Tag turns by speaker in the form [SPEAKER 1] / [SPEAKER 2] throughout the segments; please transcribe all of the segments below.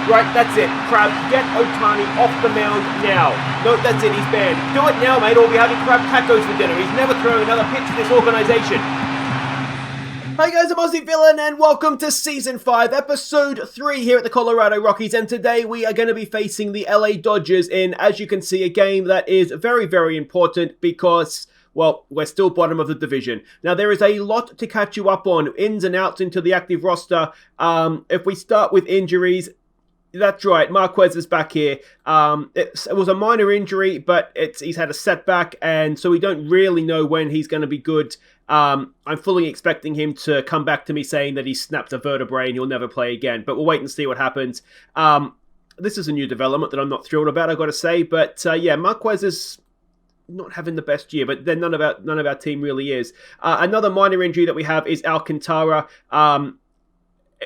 [SPEAKER 1] Right, that's it. Crab, get Ohtani off the mound now. No, that's it, he's banned. Do it now, mate, or we'll be having crab tacos for dinner. He's never throwing another pitch for this organization. Hi guys, I'm Aussie Villain, and welcome to Season 5, Episode 3 here at the Colorado Rockies, and today we are going to be facing the LA Dodgers in, as you can see, a game that is very, very important because, well, we're still bottom of the division. Now, there is a lot to catch you up on, ins and outs into the active roster. If we start with injuries, that's right, Marquez is back here. It was a minor injury, but he's had a setback, and so we don't really know when he's going to be good. I'm fully expecting him to come back to me saying that he snapped a vertebrae and he'll never play again, but we'll wait and see what happens. This is a new development that I'm not thrilled about, I've got to say, but yeah, Marquez is not having the best year, but then none of our team really is. Another minor injury that we have is Alcantara.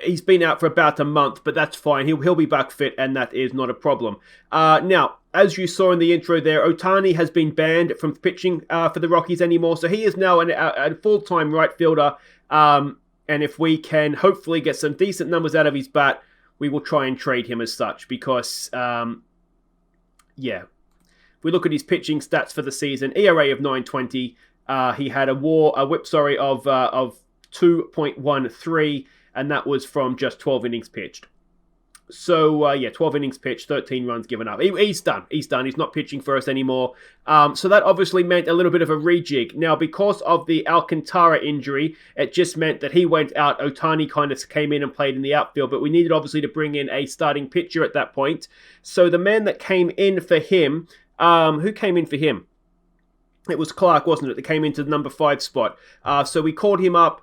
[SPEAKER 1] He's been out for about a month, but that's fine. He'll be back fit, and that is not a problem. Now, as you saw in the intro there, Ohtani has been banned from pitching for the Rockies anymore, so he is now a full-time right fielder. And if we can hopefully get some decent numbers out of his bat, we will try and trade him as such, because, yeah, if we look at his pitching stats for the season, ERA of 9.20, he had a whip of 2.13, and that was from just 12 innings pitched. So, yeah, 12 innings pitched, 13 runs given up. He's done. He's not pitching for us anymore. So that obviously meant a little bit of a rejig. Now, because of the Alcantara injury, it just meant that he went out. Ohtani kind of came in and played in the outfield, but we needed obviously to bring in a starting pitcher at that point. So the man that came in for him, who came in for him? It was Clark, wasn't it? That came into the number 5 spot. So we called him up.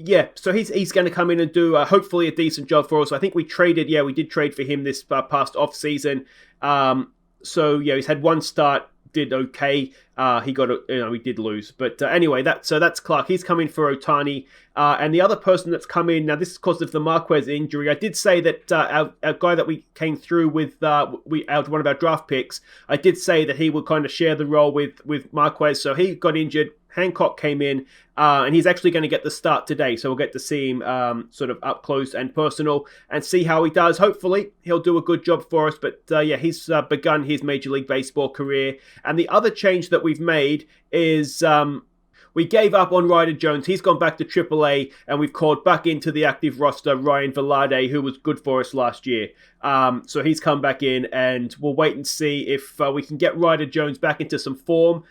[SPEAKER 1] Yeah, so he's going to come in and do hopefully a decent job for us. I think we did trade for him this past off season. So yeah, he's had one start, did okay. He did lose, but anyway, that's Clark. He's coming for Ohtani, and the other person that's come in now. This is because of the Marquez injury. I did say that our guy that we came through with, one of our draft picks. I did say that he would kind of share the role with Marquez, so he got injured. Hancock came in, and he's actually going to get the start today, so we'll get to see him sort of up close and personal and see how he does. Hopefully, he'll do a good job for us, but yeah, he's begun his Major League Baseball career. And the other change that we've made is we gave up on Ryder Jones. He's gone back to AAA, and we've called back into the active roster Ryan Velarde, who was good for us last year. So he's come back in, and we'll wait and see if we can get Ryder Jones back into some form.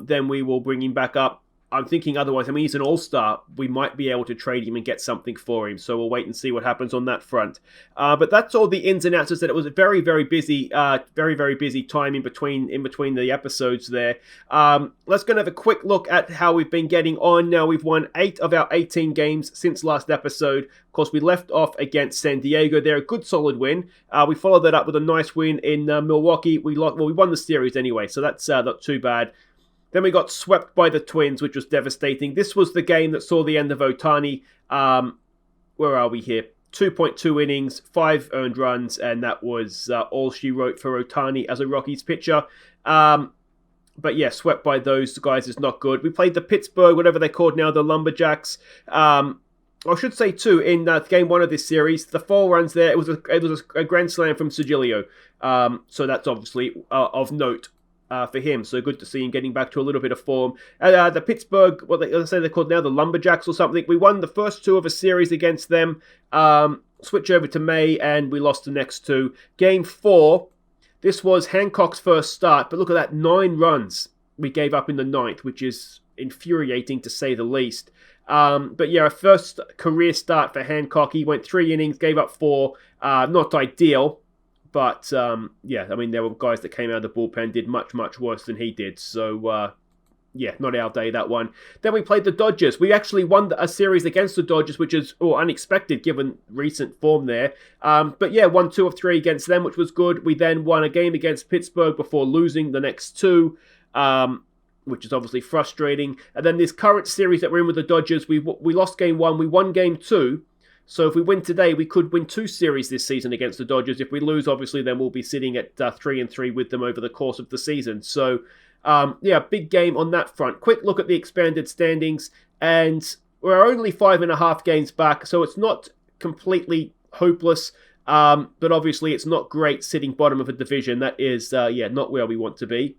[SPEAKER 1] Then we will bring him back up. I'm thinking otherwise, I mean, he's an all-star. We might be able to trade him and get something for him. So we'll wait and see what happens on that front. But that's all the ins and outs. Is that it was a very, very busy, very busy time in between the episodes there. Let's go and have a quick look at how we've been getting on. Now, we've won 8 of our 18 games since last episode. Of course, we left off against San Diego. They're a good, solid win. We followed that up with a nice win in Milwaukee. We won the series anyway, so that's not too bad. Then we got swept by the Twins, which was devastating. This was the game that saw the end of Ohtani. Where are we here? 2.2 innings, 5 earned runs, and that was all she wrote for Ohtani as a Rockies pitcher. But yeah, swept by those guys is not good. We played the Pittsburgh, whatever they're called now, the Lumberjacks. I should say, too, in game 1 of this series, the 4 runs there, it was a grand slam from Sigilio. So that's obviously of note. For him, so good to see him getting back to a little bit of form. The Pittsburgh, they're called now, the Lumberjacks or something. We won the first 2 of a series against them. Switch over to May, and we lost the next 2. Game 4, this was Hancock's first start, but look at that, 9 runs we gave up in the 9th, which is infuriating to say the least. But yeah, our first career start for Hancock. He went 3 innings, gave up 4. Not ideal. But, yeah, I mean, there were guys that came out of the bullpen, did much, much worse than he did. So, yeah, not our day, that one. Then we played the Dodgers. We actually won a series against the Dodgers, which is unexpected given recent form there. But, yeah, won 2 of 3 against them, which was good. We then won a game against Pittsburgh before losing the next 2, which is obviously frustrating. And then this current series that we're in with the Dodgers, we lost game 1, we won game 2. So if we win today, we could win 2 series this season against the Dodgers. If we lose, obviously, then we'll be sitting at 3-3 with them over the course of the season. So, yeah, big game on that front. Quick look at the expanded standings, and we're only 5.5 games back, so it's not completely hopeless. But obviously it's not great sitting bottom of a division. That is, not where we want to be.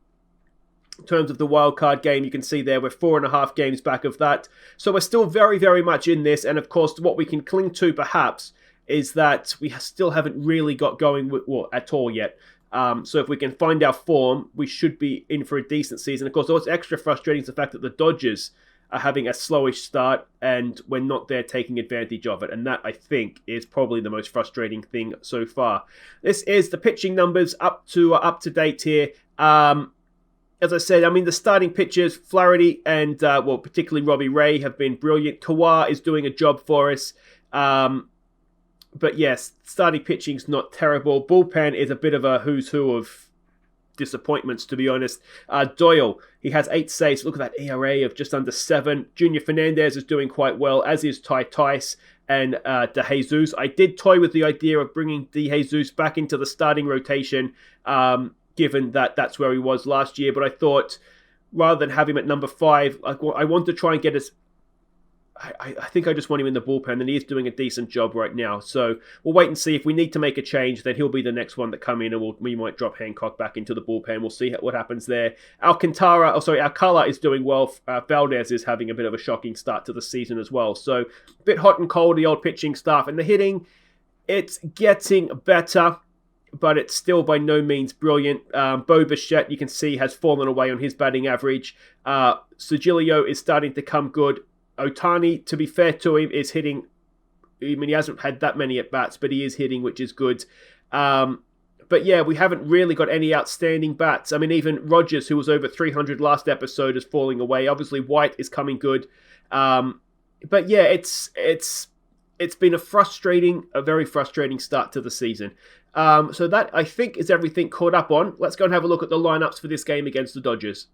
[SPEAKER 1] In terms of the wildcard game, you can see there we're 4.5 games back of that. So we're still very, very much in this. And of course, what we can cling to perhaps is that we still haven't really got going at all yet. So if we can find our form, we should be in for a decent season. Of course, what's extra frustrating is the fact that the Dodgers are having a slowish start and we're not there taking advantage of it. And that, I think, is probably the most frustrating thing so far. This is the pitching numbers up to date here. As I said, I mean, the starting pitchers, Flaherty and, particularly Robbie Ray, have been brilliant. Kawhi is doing a job for us. But yes, starting pitching's not terrible. Bullpen is a bit of a who's who of disappointments, to be honest. Doyle, he has 8 saves. Look at that ERA of just under 7. Junior Fernandez is doing quite well, as is Ty Tice and De Jesus. I did toy with the idea of bringing De Jesus back into the starting rotation, given that that's where he was last year. But I thought, rather than have him at number 5, I want to try and get us... I think I just want him in the bullpen, and he is doing a decent job right now. So we'll wait and see. If we need to make a change, then he'll be the next one that come in, and we might drop Hancock back into the bullpen. We'll see what happens there. Alcala is doing well. Valdez is having a bit of a shocking start to the season as well. So a bit hot and cold, the old pitching staff. And the hitting, it's getting better, but it's still by no means brilliant. Bo Bichette, you can see, has fallen away on his batting average. Sergilio is starting to come good. Ohtani, to be fair to him, is hitting. I mean, he hasn't had that many at-bats, but he is hitting, which is good. But yeah, we haven't really got any outstanding bats. I mean, even Rogers, who was over 300 last episode, is falling away. Obviously, White is coming good. But yeah, it's been a very frustrating start to the season. So that, I think, is everything caught up on. Let's go and have a look at the lineups for this game against the Dodgers.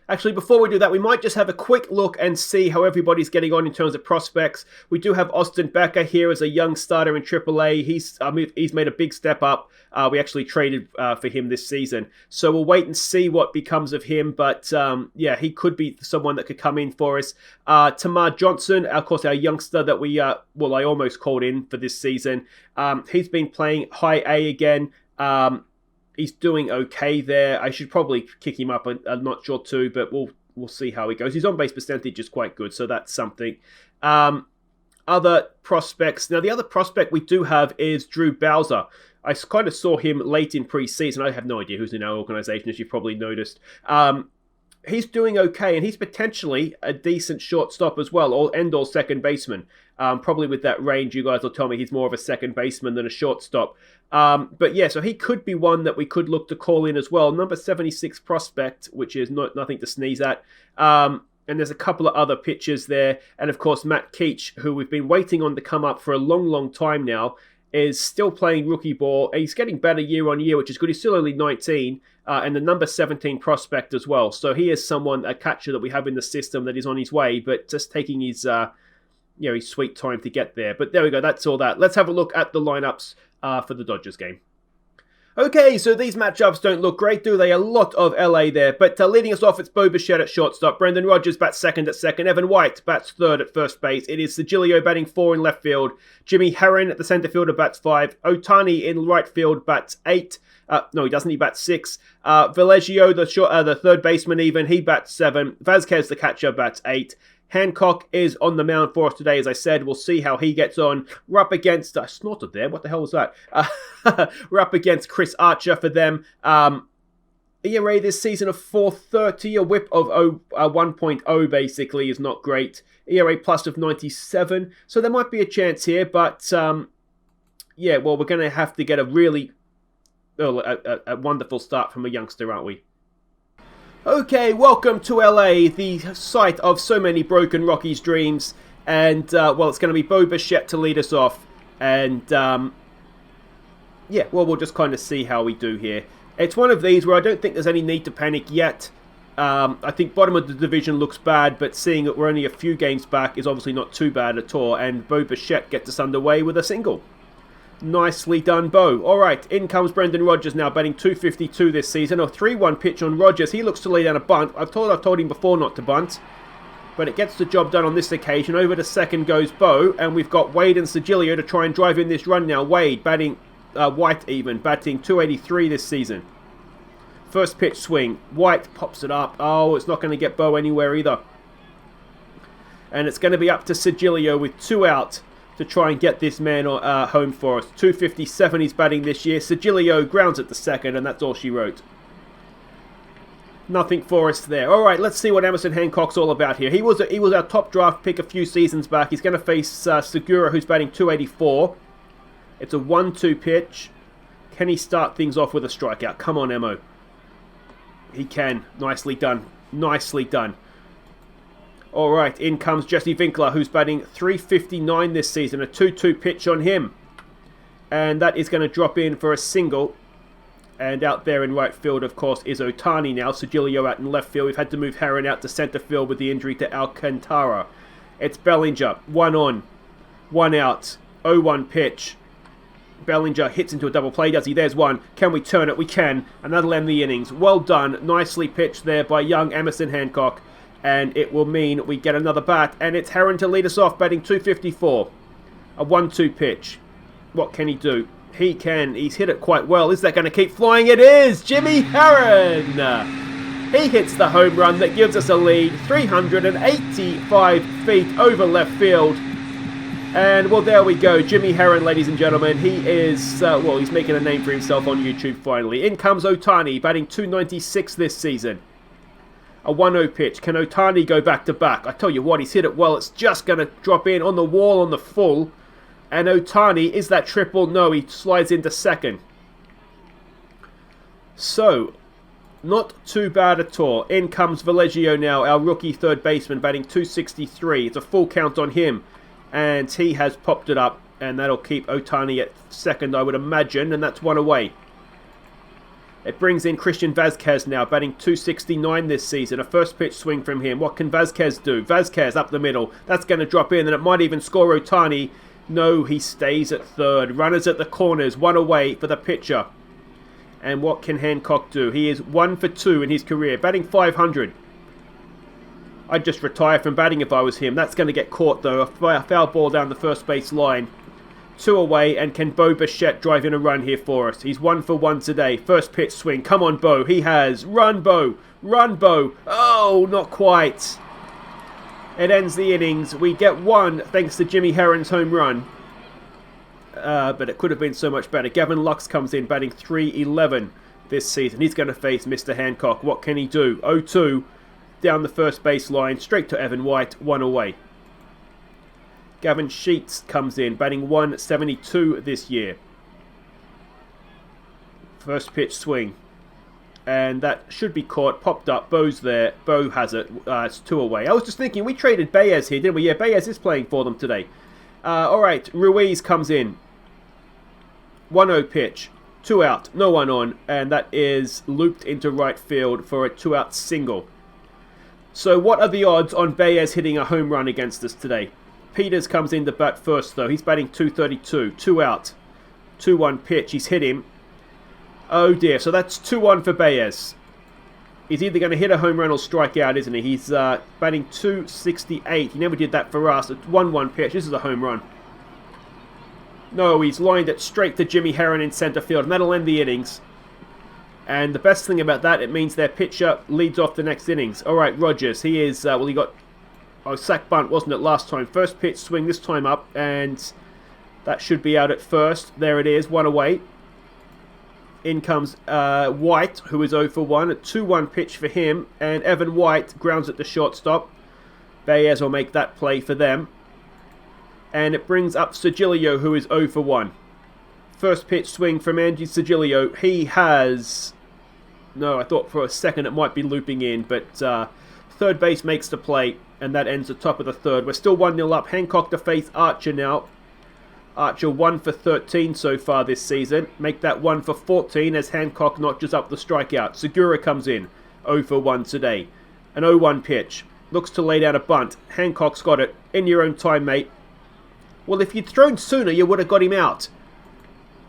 [SPEAKER 1] Actually, before we do that, we might just have a quick look and see how everybody's getting on in terms of prospects. We do have Austin Becker here as a young starter in AAA. He's made a big step up. We actually traded for him this season. So we'll wait and see what becomes of him. But he could be someone that could come in for us. Tamar Johnson, of course, our youngster that I almost called in for this season. He's been playing high A again. He's doing okay there. I should probably kick him up a notch or two, but we'll see how he goes. His on-base percentage is quite good, so that's something. Other prospects. Now, the other prospect we do have is Drew Bowser. I kind of saw him late in preseason. I have no idea who's in our organization, as you've probably noticed. He's doing okay, and he's potentially a decent shortstop as well, or second baseman. Probably with that range, you guys will tell me he's more of a second baseman than a shortstop. But yeah, so he could be one that we could look to call in as well. Number 76 prospect, which is nothing to sneeze at. And there's a couple of other pitchers there. And of course, Matt Keach, who we've been waiting on to come up for a long, long time now, is still playing rookie ball. He's getting better year on year, which is good. He's still only 19, and the number 17 prospect as well. So he is a catcher that we have in the system that is on his way, but just taking his sweet time to get there. But there we go. That's all that. Let's have a look at the lineups for the Dodgers game. Okay, so these matchups don't look great, do they? A lot of LA there. But leading us off, it's Bo Bichette at shortstop. Brendan Rodgers bats second at second. Evan White bats third at first base. It is Sergilio batting 4 in left field. Jimmy Herron at the center fielder bats 5. Ohtani in right field bats 8. No, he doesn't. He bats 6. Villegio, the third baseman even, he bats 7. Vazquez, the catcher, bats 8. Hancock is on the mound for us today, as I said. We'll see how he gets on. We're up against... I snorted there. What the hell was that? We're up against Chris Archer for them. ERA this season of 4.30. A whip of 1.0 basically is not great. ERA plus of 97. So there might be a chance here, but... we're going to have to get a really... a wonderful start from a youngster, aren't we? Okay, welcome to LA, the site of so many broken Rockies dreams. And, it's going to be Bo Bichette to lead us off. And, we'll just kind of see how we do here. It's one of these where I don't think there's any need to panic yet. I think bottom of the division looks bad, but seeing that we're only a few games back is obviously not too bad at all. And Bo Bichette gets us underway with a single. Nicely done, Bo. All right, in comes Brendan Rodgers now, batting .252 this season. A 3-1 pitch on Rodgers. He looks to lay down a bunt. I've told him before not to bunt, but it gets the job done on this occasion. Over to second goes Bo, and we've got Wade and Sigilio to try and drive in this run now. Wade batting, White even, batting 283 this season. First pitch swing. White pops it up. Oh, it's not going to get Bo anywhere either. And it's going to be up to Sigilio with 2 out to try and get this man home for us. 257 he's batting this year. Sigilio grounds at the second, and that's all she wrote. Nothing for us there. All right, let's see what Emerson Hancock's all about here. He was our top draft pick a few seasons back. He's going to face Segura, who's batting 284. It's a 1-2 pitch. Can he start things off with a strikeout? Come on, Emo. He can. Nicely done. Nicely done. All right, in comes Jesse Winkler, who's batting 359 this season. A 2-2 pitch on him. And that is going to drop in for a single. And out there in right field, of course, is Ohtani now. Sigilio out in left field. We've had to move Herron out to center field with the injury to Alcantara. It's Bellinger. 1 on, 1 out. 0-1 pitch. Bellinger hits into a double play, does he? There's one. Can we turn it? We can. And that'll end the innings. Well done. Nicely pitched there by young Emerson Hancock. And it will mean we get another bat. And it's Herron to lead us off, batting 254. A 1-2 pitch. What can he do? He can. He's hit it quite well. Is that going to keep flying? It is! Jimmy Herron! He hits the home run that gives us a lead. 385 feet over left field. And, well, there we go. Jimmy Herron, ladies and gentlemen. He is, well, he's making a name for himself on YouTube finally. In comes Ohtani, batting 296 this season. A 1-0 pitch. Can Ohtani go back to back? I tell you what, he's hit it well. It's just going to drop in on the wall on the full. And Ohtani, is that triple? No, he slides into second. So, not too bad at all. In comes Valeggio now, our rookie third baseman, batting 263. It's a full count on him. And he has popped it up. And that'll keep Ohtani at second, I would imagine. And that's 1 away. It brings in Christian Vazquez now, batting 269 this season. A first pitch swing from him. What can Vazquez do? Vazquez up the middle. That's going to drop in, and it might even score Ohtani. No, he stays at third. Runners at the corners. 1 away for the pitcher. And what can Hancock do? He is 1 for 2 in his career, batting 500. I'd just retire from batting if I was him. That's going to get caught, though. A foul ball down the first base line. 2 away, and can Bo Bichette drive in a run here for us? He's 1 for 1 today. First pitch swing. Come on, Bo. He has. Run, Bo. Run, Bo. Oh, not quite. It ends the innings. We get 1 thanks to Jimmy Herron's home run. But it could have been so much better. Gavin Lux comes in, batting 311 this season. He's going to face Mr. Hancock. What can he do? 0-2 down the first base line. Straight to Evan White. 1 away. Gavin Sheets comes in, batting 172 this year. First pitch swing. And that should be caught. Popped up. Bo's there. Bo has it. It's 2 away. I was just thinking, we traded Baez here, didn't we? Yeah, Baez is playing for them today. Alright, Ruiz comes in. 1-0 pitch. 2 out. No one on. And that is looped into right field for a 2-out single. So what are the odds on Baez hitting a home run against us today? Peters comes in to bat first, though. He's batting 232. 2 out. 2-1 pitch. He's hit him. Oh dear, so that's 2-1 for Baez. He's either going to hit a home run or strike out, isn't he? He's batting 268. He never did that for us. It's 1-1 pitch. This is a home run. No, he's lined it straight to Jimmy Herron in center field, and that'll end the innings. And the best thing about that, it means their pitcher leads off the next innings. All right, Rogers. He is, well, he got a sack bunt, wasn't it, last time? First pitch swing this time up, and that should be out at first. There it is, 1 away. In comes White, who is 0 for 1. A 2-1 pitch for him. And Evan White grounds at the shortstop. Baez will make that play for them. And it brings up Sigilio, who is 0 for 1. First pitch swing from Angie Sigilio. He has... No, I thought for a second it might be looping in. But third base makes the play. And that ends the top of the third. We're still 1-0 up. Hancock to face Archer now. Archer 1 for 13 so far this season. Make that 1 for 14 as Hancock notches up the strikeout. Segura comes in. 0 for 1 today. An 0-1 pitch. Looks to lay down a bunt. Hancock's got it. In your own time, mate. Well, if you'd thrown sooner, you would have got him out.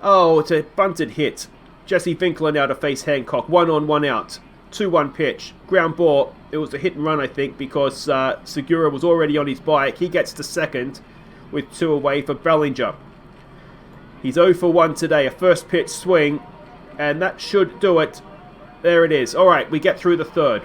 [SPEAKER 1] Oh, it's a bunted hit. Jesse Winkler now to face Hancock. 1 on, 1 out. 2-1 pitch. Ground ball. It was a hit and run, I think, because Segura was already on his bike. He gets to second with 2 away for Bellinger. He's 0 for 1 today. A first pitch swing. And that should do it. There it is. All right, we get through the third.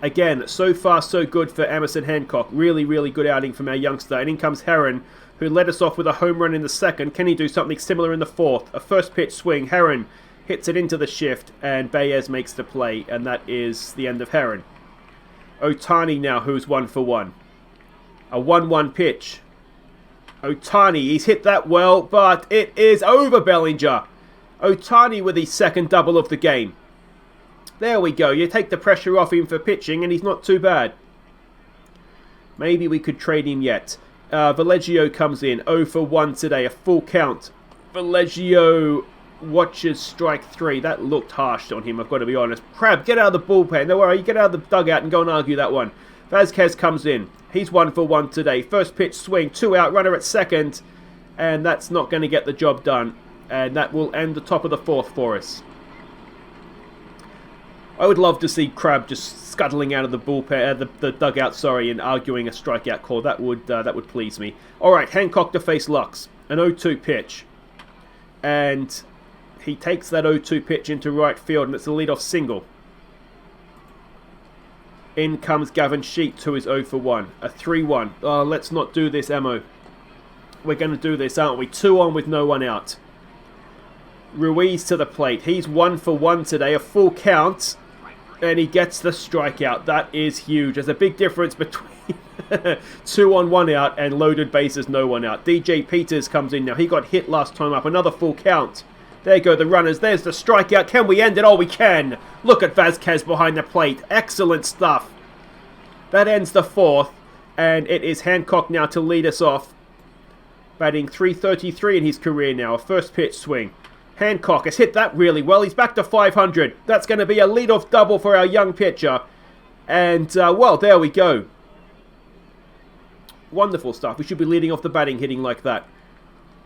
[SPEAKER 1] Again, so far so good for Emerson Hancock. Really, really good outing from our youngster. And in comes Heron, who led us off with a home run in the second. Can he do something similar in the fourth? A first pitch swing. Heron hits it into the shift, and Baez makes the play, and that is the end of Heron. Ohtani now, who's 1 for 1. A 1-1 pitch. Ohtani, he's hit that well, but it is over, Bellinger. Ohtani with his second double of the game. There we go. You take the pressure off him for pitching, and he's not too bad. Maybe we could trade him yet. Vallejo comes in. 0 for 1 today. A full count. Vallejo watches strike 3. That looked harsh on him, I've got to be honest. Crab, get out of the bullpen. Don't worry, you get out of the dugout and go and argue that one. Vazquez comes in. He's 1 for 1 today. First pitch swing. 2 out. Runner at second. And that's not going to get the job done. And that will end the top of the fourth for us. I would love to see Crab just scuttling out of the bullpen, the dugout, and arguing a strikeout call. That would please me. All right, Hancock to face Lux. An 0-2 pitch, and he takes that 0-2 pitch into right field, and it's a leadoff single. In comes Gavin Sheets, who is 0 for 1. A 3-1. Oh, let's not do this, Emo. We're going to do this, aren't we? 2 on with no one out. Ruiz to the plate. He's 1 for 1 today. A full count. And he gets the strikeout. That is huge. There's a big difference between 2 on 1 out and loaded bases, no one out. DJ Peters comes in now. He got hit last time up. Another full count. There go the runners. There's the strikeout. Can we end it? Oh, we can. Look at Vazquez behind the plate. Excellent stuff. That ends the fourth. And it is Hancock now to lead us off. Batting .333 in his career now. A first pitch swing. Hancock has hit that really well. He's back to 500. That's going to be a leadoff double for our young pitcher. And, well, there we go. Wonderful stuff. We should be leading off the batting hitting like that.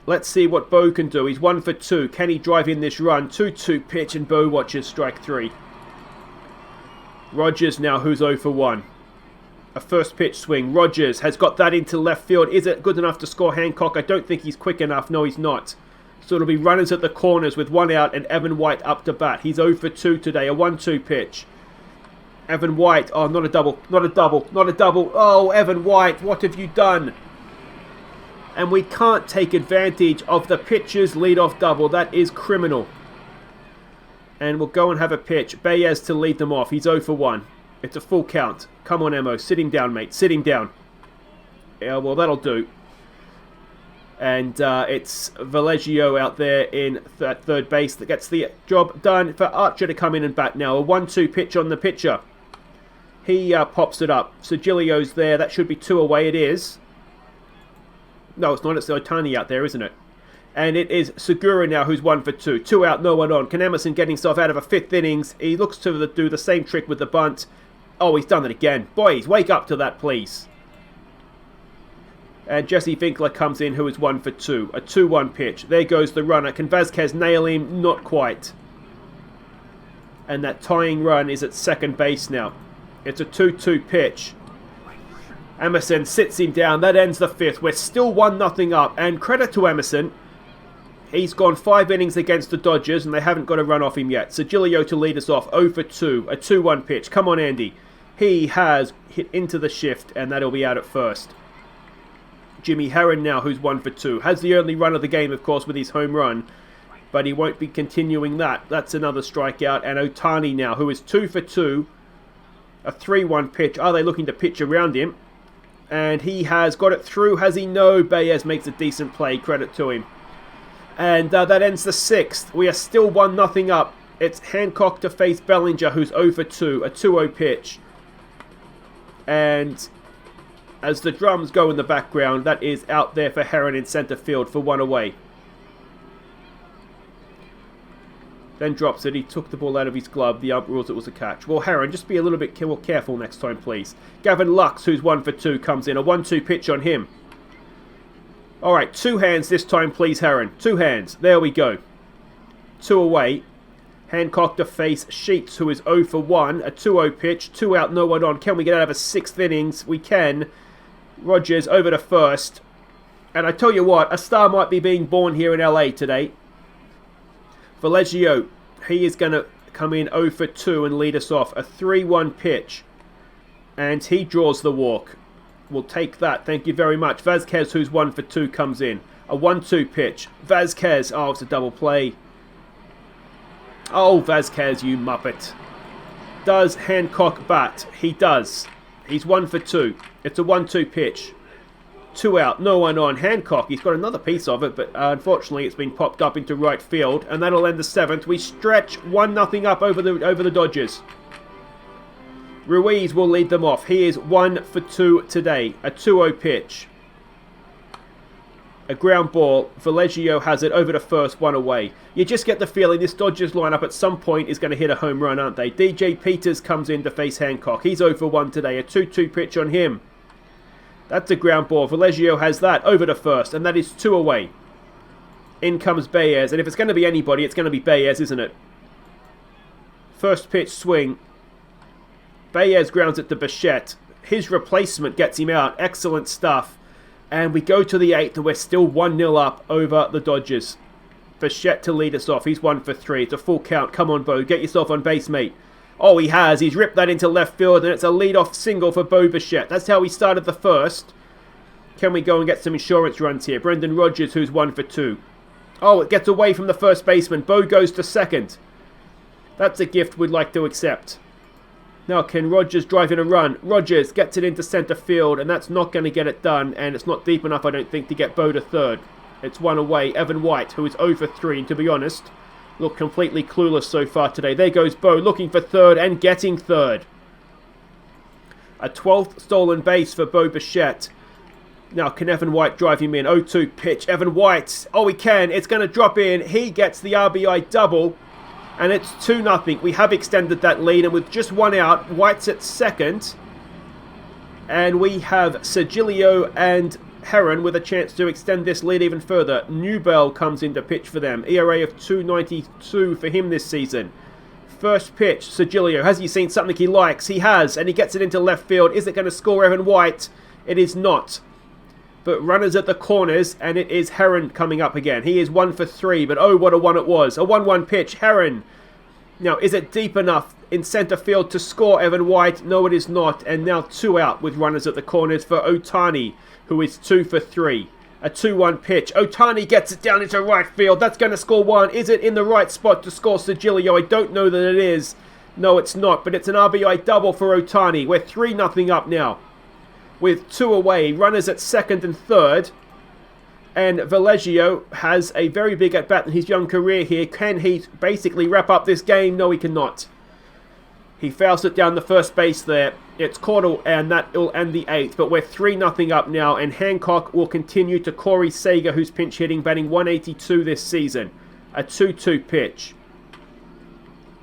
[SPEAKER 1] Let's see what Bo can do. He's 1 for 2. Can he drive in this run? 2-2 pitch, and Bo watches strike 3. Rogers now, who's 0 for 1. A first pitch swing. Rogers has got that into left field. Is it good enough to score Hancock? I don't think he's quick enough. No, he's not. So it'll be runners at the corners with 1 out and Evan White up to bat. He's 0 for 2 today. A 1-2 pitch. Evan White. Oh, not a double. Not a double. Not a double. Oh, Evan White, what have you done? And we can't take advantage of the pitcher's leadoff double. That is criminal. And we'll go and have a pitch. Baez to lead them off. He's 0 for 1. It's a full count. Come on, Emo. Sit him down, mate. Sit him down. Yeah, well, that'll do. And it's Vallejo out there in third base that gets the job done for Archer to come in and bat now. A 1-2 pitch on the pitcher. He pops it up. Sergilio's there. That should be 2 away. It is. No, it's not. It's Ohtani out there, isn't it? And it is Segura now who's 1 for 2. 2 out, no one on. Can Emerson get himself out of a 5th innings? He looks to do the same trick with the bunt. Oh, he's done it again. Boys, wake up to that, please. And Jesse Winkler comes in, who is 1 for 2. A 2-1 pitch. There goes the runner. Can Vazquez nail him? Not quite. And that tying run is at second base now. It's a 2-2 pitch. Emerson sits him down. That ends the 5th. We're still 1-0 up. And credit to Emerson. He's gone 5 innings against the Dodgers, and they haven't got a run off him yet. Sergilio to lead us off. 0 for 2. A 2-1 pitch. Come on, Andy. He has hit into the shift, and that'll be out at first. Jimmy Herron now, who's 1 for 2. Has the only run of the game, of course, with his home run. But he won't be continuing that. That's another strikeout. And Ohtani now, who is 2 for 2. A 3-1 pitch. Are they looking to pitch around him? And he has got it through. Has he? No. Baez makes a decent play. Credit to him. And that ends the 6th. We are still 1-0 up. It's Hancock to face Bellinger, who's 0 for 2. A 2-0 pitch. And as the drums go in the background, that is out there for Heron in centre field for 1 away. Then drops it. He took the ball out of his glove. The ump rules it was a catch. Well, Heron, just be a little bit more careful next time, please. Gavin Lux, who's 1 for 2, comes in. A 1-2 pitch on him. All right, 2 hands this time, please, Heron. 2 hands. There we go. 2 away. Hancock to face Sheets, who is 0 for 1. A 2-0 pitch. 2 out, no one on. Can we get out of a 6th innings? We can. Rogers over to first. And I tell you what, a star might be being born here in LA today. Valeggio, he is going to come in 0 for 2 and lead us off. A 3-1 pitch. And he draws the walk. We'll take that. Thank you very much. Vazquez, who's 1 for 2, comes in. A 1-2 pitch. Vazquez. Oh, it's a double play. Oh, Vazquez, you muppet. Does Hancock bat? He does. He's 1 for 2. It's a 1-2 pitch. 2 out, no one on. Hancock, he's got another piece of it, but unfortunately it's been popped up into right field, and that'll end the 7th. We stretch 1-0 up over the Dodgers. Ruiz will lead them off. He is 1 for 2 today. A 2-0 pitch. A ground ball. Valeggio has it over to first, 1 away. You just get the feeling this Dodgers lineup at some point is going to hit a home run, aren't they? DJ Peters comes in to face Hancock. He's 0 for 1 today. A 2-2 pitch on him. That's a ground ball. Valeggio has that over to first, and that is 2 away. In comes Baez, and if it's going to be anybody, it's going to be Baez, isn't it? First pitch swing. Baez grounds it to Bichette. His replacement gets him out. Excellent stuff. And we go to the 8th, and we're still 1-0 up over the Dodgers. Bichette to lead us off. He's 1 for 3. It's a full count. Come on, Bo. Get yourself on base, mate. Oh, he has. He's ripped that into left field, and it's a lead-off single for Bo Bichette. That's how we started the first. Can we go and get some insurance runs here? Brendan Rodgers, who's 1 for 2. Oh, it gets away from the first baseman. Bo goes to second. That's a gift we'd like to accept. Now, can Rogers drive in a run? Rogers gets it into center field, and that's not going to get it done, and it's not deep enough, I don't think, to get Bo to third. It's 1 away. Evan White, who is 0 for 3, and to be honest, look completely clueless so far today. There goes Bo, looking for third and getting third. A 12th stolen base for Bo Bichette. Now, can Evan White drive him in? 0-2 pitch. Evan White. Oh, he can. It's going to drop in. He gets the RBI double. And it's 2-0. We have extended that lead. And with just 1 out, White's at second. And we have Sergilio and Heron with a chance to extend this lead even further. Newbell comes in to pitch for them. ERA of 2.92 for him this season. First pitch, Sergilio. Has he seen something he likes? He has. And he gets it into left field. Is it going to score Evan White? It is not. But runners at the corners, and it is Heron coming up again. He is 1 for 3, but oh, what a one it was. A 1-1 pitch, Heron. Now, is it deep enough in center field to score Evan White? No, it is not. And now 2 out with runners at the corners for Ohtani, who is 2 for 3. A 2-1 pitch. Ohtani gets it down into right field. That's going to score 1. Is it in the right spot to score Sergilio? I don't know that it is. No, it's not, but it's an RBI double for Ohtani. We're 3-0 up now, with 2 away, runners at second and third. And Valeggio has a very big at-bat in his young career here. Can he basically wrap up this game? No, he cannot. He fouls it down the first base there. It's Cordell, and that will end the 8th. But we're 3-0 up now, and Hancock will continue to Corey Seager, who's pinch hitting, batting 182 this season. A 2-2 pitch.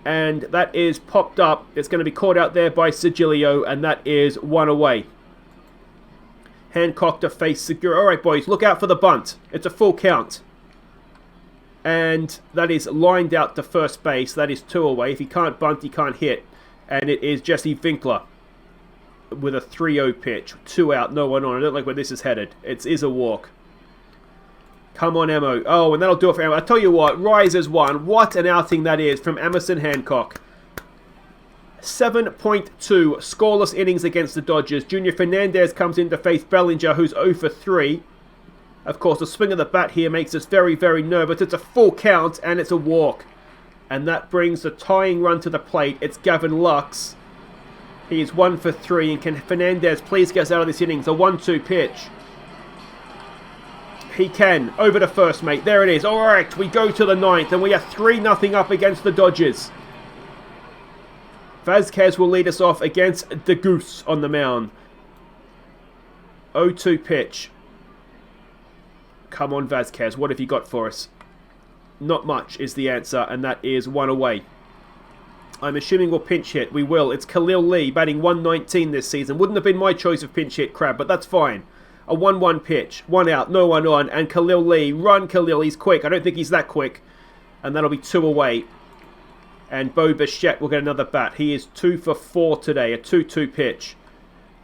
[SPEAKER 1] And that is popped up. It's going to be caught out there by Sergilio, and that is 1 away. Hancock to face Segura. Alright, boys, look out for the bunt. It's a full count. And that is lined out to first base. That is 2 away. If he can't bunt, he can't hit. And it is Jesse Winkler with a 3-0 pitch. 2 out, no one on. I don't like where this is headed. It is a walk. Come on, Emo. Oh, and that'll do it for Emo. I tell you what, Risers won. What an outing that is from Emerson Hancock. 7.2 scoreless innings against the Dodgers. Junior Fernandez comes in to face Bellinger, who's 0 for 3. Of course, the swing of the bat here makes us very, very nervous. It's a full count, and it's a walk. And that brings the tying run to the plate. It's Gavin Lux. He is 1 for 3. And can Fernandez please get us out of this innings? A 1-2 pitch. He can. Over to first, mate. There it is. All right, we go to the 9th, and we are 3-0 up against the Dodgers. Vazquez will lead us off against the Goose on the mound. 0-2 pitch. Come on, Vazquez. What have you got for us? Not much is the answer, and that is 1 away. I'm assuming we'll pinch hit. We will. It's Khalil Lee, batting 119 this season. Wouldn't have been my choice of pinch hit, Crab, but that's fine. A 1-1 pitch. 1 out, no one on, and Khalil Lee. Run, Khalil. He's quick. I don't think he's that quick. And that'll be 2 away. And Bo Bichette will get another bat. He is 2 for 4 today, a 2-2 pitch.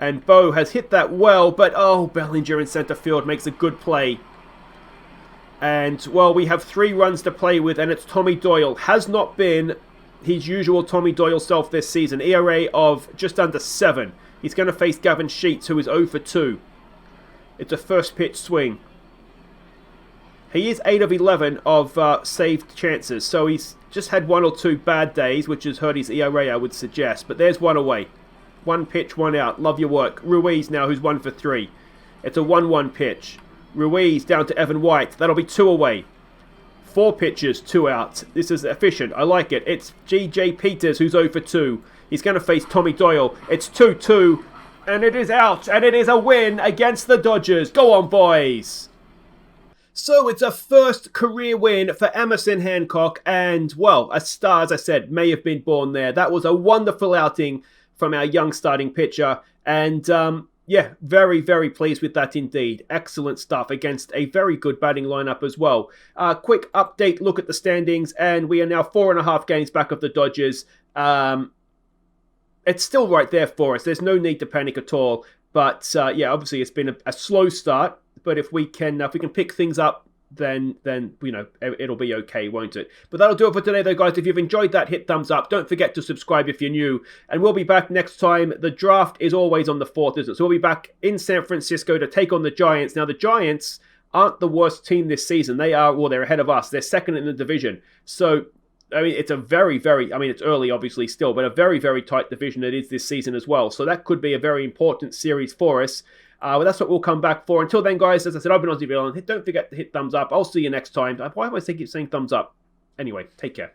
[SPEAKER 1] And Bo has hit that well, but oh, Bellinger in center field makes a good play. And, well, we have 3 runs to play with, and it's Tommy Doyle. Has not been his usual Tommy Doyle self this season. ERA of just under 7. He's going to face Gavin Sheets, who is 0 for 2. It's a first pitch swing. He is 8 of 11 of saved chances, so he's just had 1 or 2 bad days, which has hurt his ERA, I would suggest. But there's 1 away. 1 pitch, 1 out. Love your work. Ruiz now, who's 1 for 3. It's a 1-1 pitch. Ruiz down to Evan White. That'll be 2 away. 4 pitches, 2 out. This is efficient. I like it. It's G.J. Peters, who's 0 for 2. He's going to face Tommy Doyle. It's 2-2. And it is out. And it is a win against the Dodgers. Go on, boys. So it's a first career win for Emerson Hancock. And, well, a star, as I said, may have been born there. That was a wonderful outing from our young starting pitcher. And, yeah, very, very pleased with that indeed. Excellent stuff against a very good batting lineup as well. Quick update, look at the standings, and we are now 4.5 games back of the Dodgers. It's still right there for us. There's no need to panic at all. But, yeah, obviously it's been a slow start. But if we can pick things up, then you know, it'll be okay, won't it? But that'll do it for today, though, guys. If you've enjoyed that, hit thumbs up. Don't forget to subscribe if you're new. And we'll be back next time. The draft is always on the 4th, isn't it? So we'll be back in San Francisco to take on the Giants. Now, the Giants aren't the worst team this season. They are, well, they're ahead of us. They're second in the division. So, I mean, it's a very, very, I mean, it's early, obviously, still, but a very, very tight division it is this season as well. So that could be a very important series for us. But that's what we'll come back for. Until then, guys, as I said, I've been Aussie. Don't forget to hit thumbs up. I'll see you next time. Why do I keep saying thumbs up? Anyway, take care.